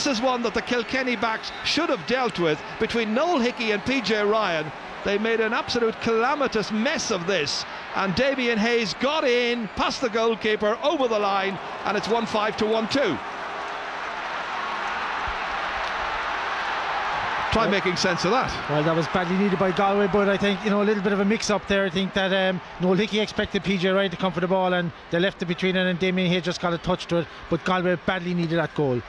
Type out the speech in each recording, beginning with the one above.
this is one that the Kilkenny backs should have dealt with. Between Noel Hickey and PJ Ryan, they made an absolute calamitous mess of this, and Damien Hayes got in, past the goalkeeper, over the line, and it's 1-5 to 1-2. Try making sense of that. Well, that was badly needed by Galway, but I think, a little bit of a mix-up there. I think that Noel Hickey expected PJ Ryan to come for the ball, and they left it between it, and Damien Hayes just got a touch to it, but Galway badly needed that goal.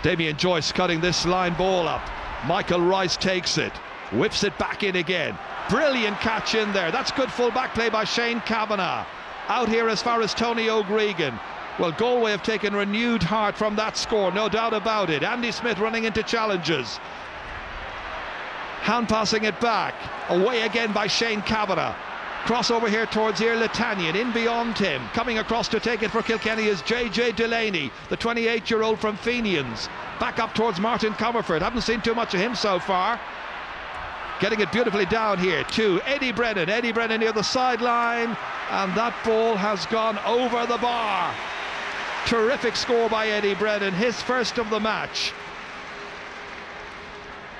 Damien Joyce cutting this line ball up. Michael Rice takes it, whips it back in again. Brilliant catch in there. That's good full-back play by Shane Kavanagh. Out here as far as Tony O'Gregan. Well, Galway have taken renewed heart from that score, no doubt about it. Andy Smith running into challenges. Hand passing it back, away again by Shane Kavanagh. Crossover here towards Iar Letanian, in beyond him. Coming across to take it for Kilkenny is JJ Delaney, the 28-year-old from Fenians. Back up towards Martin Comerford. Haven't seen too much of him so far. Getting it beautifully down here to Eddie Brennan. Eddie Brennan near the sideline, and that ball has gone over the bar. Terrific score by Eddie Brennan, his first of the match.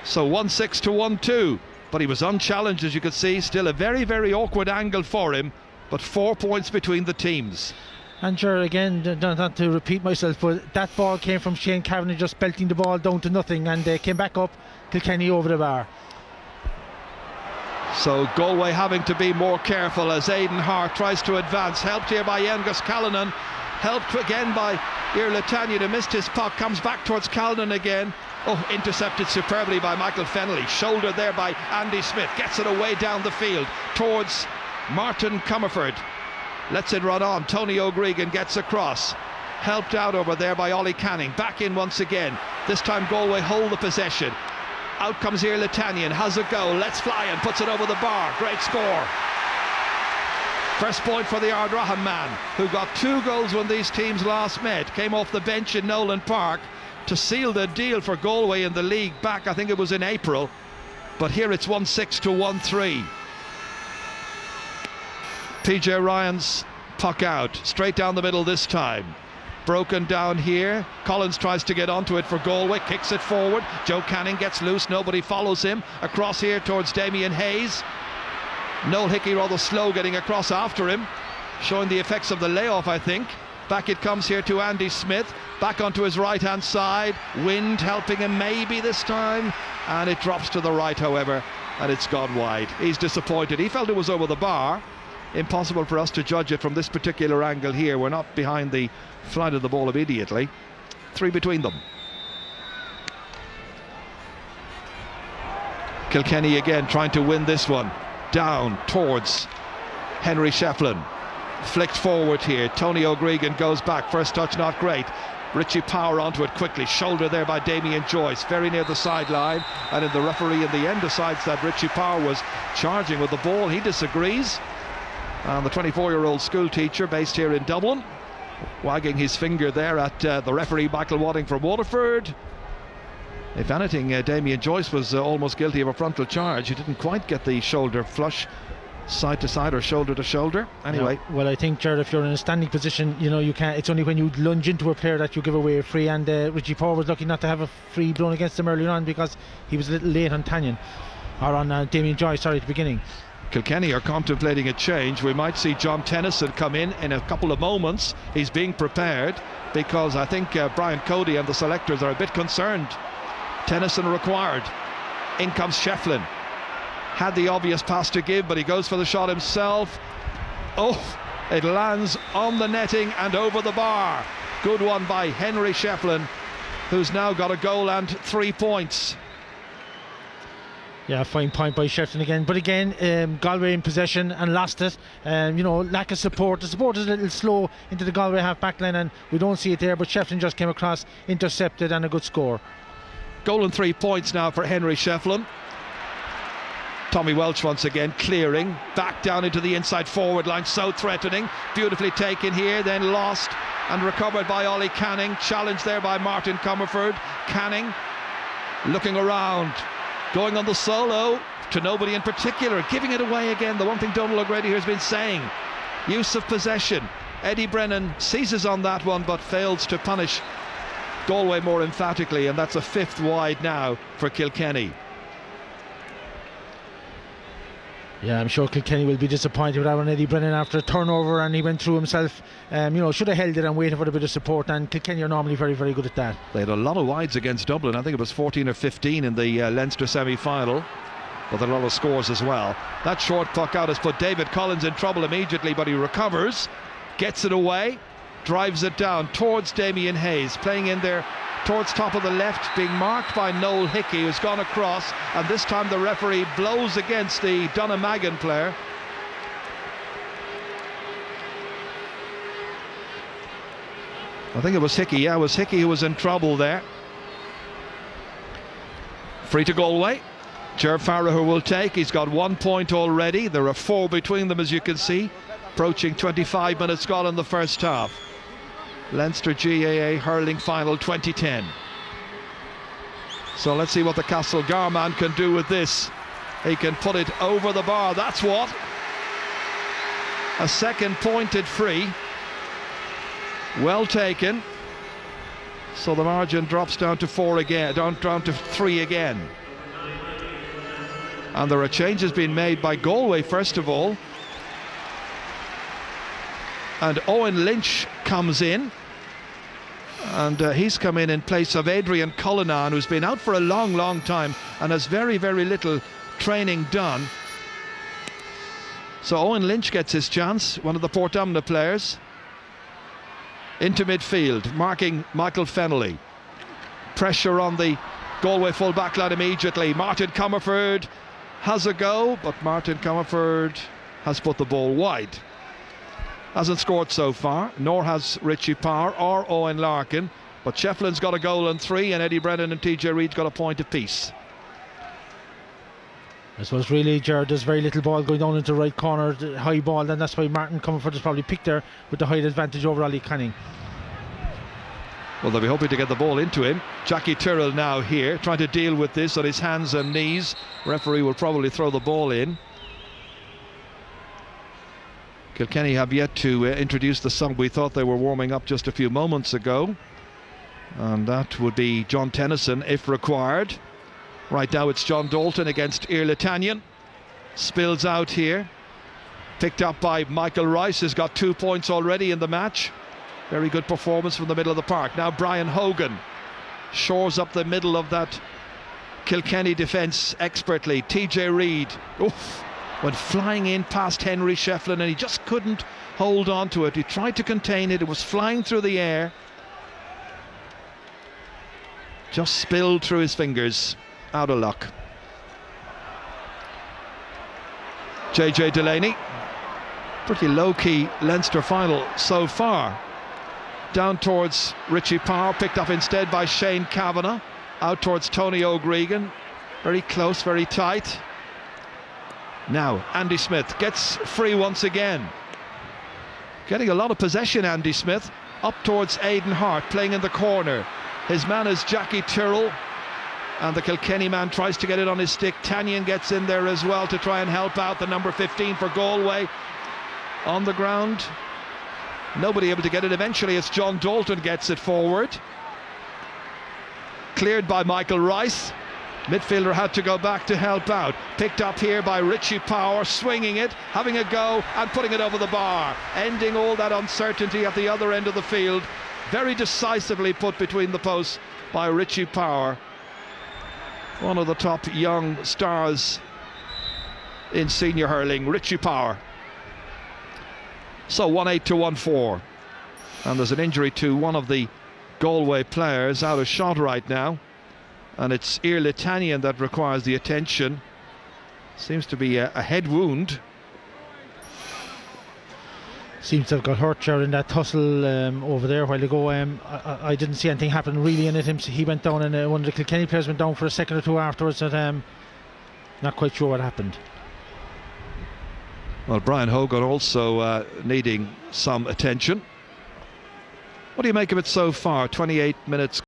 So 1-6 to 1-2, but he was unchallenged, as you could see. Still a very, very awkward angle for him, but 4 points between the teams. And sure, again, not to repeat myself, but that ball came from Shane Kavanagh just belting the ball down to nothing, and they came back up, Kilkenny over the bar. So Galway having to be more careful as Aidan Hart tries to advance, helped here by Angus Callanan, helped again by Iar Letanian, who missed his puck, comes back towards Callanan again. Oh, intercepted superbly by Michael Fennelly, shouldered there by Andy Smith, gets it away down the field towards Martin Comerford, lets it run on. Tony O'Gregan gets across, helped out over there by Ollie Canning, back in once again. This time Galway hold the possession. Out comes Iar Letanian, has a go, lets fly and puts it over the bar. Great score. First point for the Ardroghan man, who got 2 goals when these teams last met. Came off the bench in Nolan Park to seal the deal for Galway in the league back, I think it was in April. But here it's 1-6 to 1-3. PJ Ryan's puck out, straight down the middle this time. Broken down here. Collins tries to get onto it for Galway, kicks it forward. Joe Canning gets loose, nobody follows him. Across here towards Damien Hayes. Noel Hickey rather slow getting across after him, showing the effects of the layoff, I think. Back it comes here to Andy Smith, back onto his right hand side. Wind helping him maybe this time, and it drops to the right, however, and it's gone wide. He's disappointed. He felt it was over the bar. Impossible for us to judge it from this particular angle here. We're not behind the flight of the ball immediately. 3 between them. Kilkenny again trying to win this one. Down towards Henry Shefflin. Flicked forward here. Tony O'Gregan goes back. First touch not great. Richie Power onto it quickly. Shoulder there by Damien Joyce, very near the sideline. And in the referee in the end decides that Richie Power was charging with the ball. He disagrees. And the 24-year-old school teacher based here in Dublin, wagging his finger there at the referee Michael Wadding from Waterford. If anything, Damien Joyce was almost guilty of a frontal charge. He didn't quite get the shoulder flush side to side or shoulder to shoulder. Anyway, yeah, well, I think, Jared, if you're in a standing position, you can't. It's only when you lunge into a player that you give away a free. And Richie Power was lucky not to have a free blown against him earlier on because he was a little late on Tanyan, or on Damien Joyce, sorry, at the beginning. Kilkenny are contemplating a change. We might see John Tennyson come in a couple of moments. He's being prepared because I think Brian Cody and the selectors are a bit concerned. Tennyson required. In comes Shefflin. Had the obvious pass to give, but he goes for the shot himself. Oh, it lands on the netting and over the bar. Good one by Henry Shefflin, who's now got a goal and 3 points. Yeah, fine point by Shefflin again. But again, Galway in possession and lost it. Lack of support. The support is a little slow into the Galway half back line, and we don't see it there. But Shefflin just came across, intercepted, and a good score. Goal and 3 points now for Henry Shefflin. Tommy Welch once again clearing back down into the inside forward line, so threatening. Beautifully taken here, then lost and recovered by Ollie Canning. Challenged there by Martin Comerford. Canning looking around, going on the solo to nobody in particular, giving it away again. The one thing Donald O'Grady here has been saying, use of possession. Eddie Brennan seizes on that one but fails to punish Galway more emphatically, and that's a 5th wide now for Kilkenny. Yeah, I'm sure Kilkenny will be disappointed with that one. Eddie Brennan after a turnover, and he went through himself. Should have held it and waited for a bit of support, and Kilkenny are normally very, very good at that. They had a lot of wides against Dublin. I think it was 14 or 15 in the Leinster semi-final, but a lot of scores as well. That short puck out has put David Collins in trouble immediately, but he recovers, gets it away, drives it down towards Damien Hayes, playing in there towards top of the left, being marked by Noel Hickey, who's gone across, and this time the referee blows against the Dunnamagan player. I think it was Hickey. Yeah, it was Hickey who was in trouble there. Free to Galway. Ger Farragher will take. He's got 1 point already. There are 4 between them, as you can see. Approaching 25 minutes gone in the first half. Leinster GAA hurling final 2010. So let's see what the Castlegar man can do with this. He can put it over the bar. That's what. A second pointed free. Well taken. So the margin drops down to 4 again, down to 3 again. And there are changes being made by Galway first of all. And Owen Lynch comes in, and he's come in place of Adrian Cullinan, who's been out for a long time and has very, very little training done. So Owen Lynch gets his chance, one of the Portumna players. Into midfield, marking Michael Fennelly. Pressure on the Galway full back line immediately. Martin Comerford has a go, but Martin Comerford has put the ball wide. Hasn't scored so far, nor has Richie Power or Owen Larkin, but Shefflin's got a goal and 3, and Eddie Brennan and TJ Reid's got a point apiece. I suppose really, Gerard, there's very little ball going down into the right corner, the high ball, and that's why Martin Comerford is probably picked there with the height advantage over Ollie Canning. Well, they'll be hoping to get the ball into him. Jackie Tyrrell now here, trying to deal with this on his hands and knees. Referee will probably throw the ball in. Kilkenny have yet to introduce the song we thought they were warming up just a few moments ago, and that would be John Tennyson if required. Right now it's John Dalton against Irlatanyan. Spills out here, picked up by Michael Rice, who's got 2 points already in the match. Very good performance from the middle of the park. Now Brian Hogan shores up the middle of that Kilkenny defence expertly. TJ Reid, oof, went flying in past Henry Shefflin, and he just couldn't hold on to it. He tried to contain it, it was flying through the air. Just spilled through his fingers, out of luck. JJ Delaney, pretty low-key Leinster final so far. Down towards Richie Power, picked up instead by Shane Kavanagh. Out towards Tony O'Gregan, very close, very tight. Now Andy Smith gets free once again. Getting a lot of possession, Andy Smith. Up towards Aidan Hart, playing in the corner. His man is Jackie Tyrrell, and the Kilkenny man tries to get it on his stick. Tanyan gets in there as well to try and help out the number 15 for Galway. On the ground, nobody able to get it. Eventually it's John Dalton gets it forward. Cleared by Michael Rice. Midfielder had to go back to help out. Picked up here by Richie Power, swinging it, having a go and putting it over the bar, ending all that uncertainty at the other end of the field. Very decisively put between the posts by Richie Power, one of the top young stars in senior hurling, Richie Power. So 1-8 to 1-4, and there's an injury to one of the Galway players, out of shot right now, and it's Irlatanyan that requires the attention. Seems to be a head wound. Seems to have got hurt in that tussle over there a while ago. I didn't see anything happen really in it. He went down, and one of the Kilkenny players went down for a second or two afterwards. Not quite sure what happened. Well, Brian Hogan also needing some attention. What do you make of it so far? 28 minutes